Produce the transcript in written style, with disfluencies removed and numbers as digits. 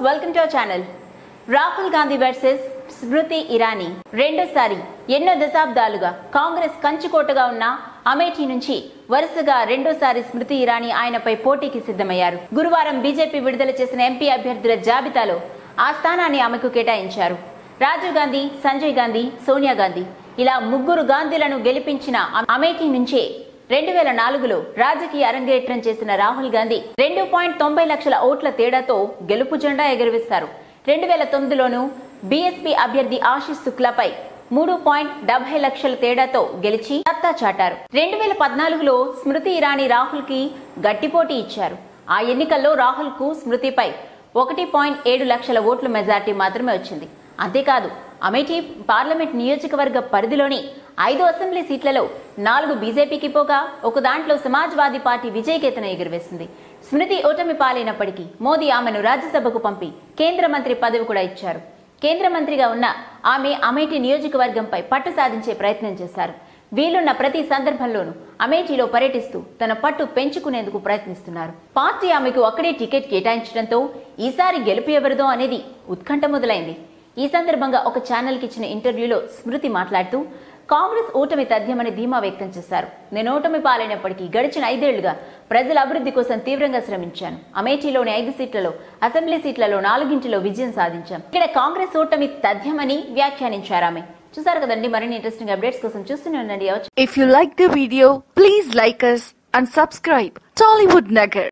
Welcome to our channel. Rahul Gandhi versus Smriti Irani. రెండోసారి ఎన్నో దశాబ్దాలుగా కాంగ్రెస్ కంచుకోటగా ఉన్న అమేఠీ నుంచి వరుసగా రెండోసారి స్మృతి ఇరానీ ఆయనపై పోటీకి సిద్ధమయ్యారు. గురువారం బీజేపీ విడుదల చేసిన ఎంపీ అభ్యర్థుల జాబితాలో ఆ స్థానాన్ని ఆమెకు కేటాయించారు. రాజీవ్ గాంధీ, సంజయ్ గాంధీ, సోనియా గాంధీ ఇలా ముగ్గురు గాంధీలను గెలిపించిన అమేఠీ నుంచే 2004లో రాజకీయ అరంగేట్రం చేసిన రాహుల్ గాంధీ 2.90 లక్షల ఓట్ల తేడాతో గెలుపు జెండా ఎగురవేశారు. 2009లోనూ బీఎస్పీ అభ్యర్థి ఆశిష్ శుక్లాపై 3.70 లక్షల తేడాతో గెలిచి సత్తా చాటారు. 2014లో స్మృతి ఇరానీ రాహుల్ కి గట్టిపోటీ ఇచ్చారు. ఆ ఎన్నికల్లో రాహుల్ కు స్మృతిపై 1.7 లక్షల ఓట్ల మెజార్టీ మాత్రమే వచ్చింది. అంతేకాదు, అమేఠీ పార్లమెంట్ నియోజకవర్గ పరిధిలోని 5 అసెంబ్లీ సీట్లలో 4 బీజేపీకి పోగా ఒక దాంట్లో సమాజ్వాదీ పార్టీ విజయకేతన ఎగురవేసింది. స్మృతి ఓటమి పాలైనప్పటికీ మోదీ ఆమెను రాజ్యసభకు పంపి కేంద్ర మంత్రి పదవి కూడా ఇచ్చారు. కేంద్ర మంత్రిగా ఉన్న ఆమె అమేఠీ నియోజకవర్గంపై పట్టు సాధించే ప్రయత్నం చేశారు. వీలున్న ప్రతి సందర్భంలోనూ అమేఠీలో పర్యటిస్తూ తన పట్టు పెంచుకునేందుకు ప్రయత్నిస్తున్నారు. పార్టీ ఆమెకు అక్కడే టికెట్ కేటాయించడంతో ఈసారి గెలుపు ఎవరిదో అనేది ఉత్కంఠ మొదలైంది. ఈ సందర్భంగా ఒక ఛానల్కి ఇచ్చిన ఇంటర్వ్యూలో స్మృతి మాట్లాడుతూ కాంగ్రెస్ ఓటమి తథ్యమని ధీమా వ్యక్తం చేశారు. నేను ఓటమి పాలైనప్పటికీ గడిచిన 5 ఏళ్లుగా ప్రజల అభివృద్ధి కోసం తీవ్రంగా శ్రమించాను. అమేఠీలోని 5 సీట్లలో, అసెంబ్లీ సీట్లలో 4 విజయం సాధించాం. ఇక్కడ కాంగ్రెస్ ఓటమి తథ్యమని వ్యాఖ్యానించారు ఆమె. చూసారు కదండి, మరిన్ని ఇంట్రెస్టింగ్ అప్డేట్స్ కోసం చూస్తూనే ఉండండి. If you like the video, please like us and subscribe Tollywood Nagar.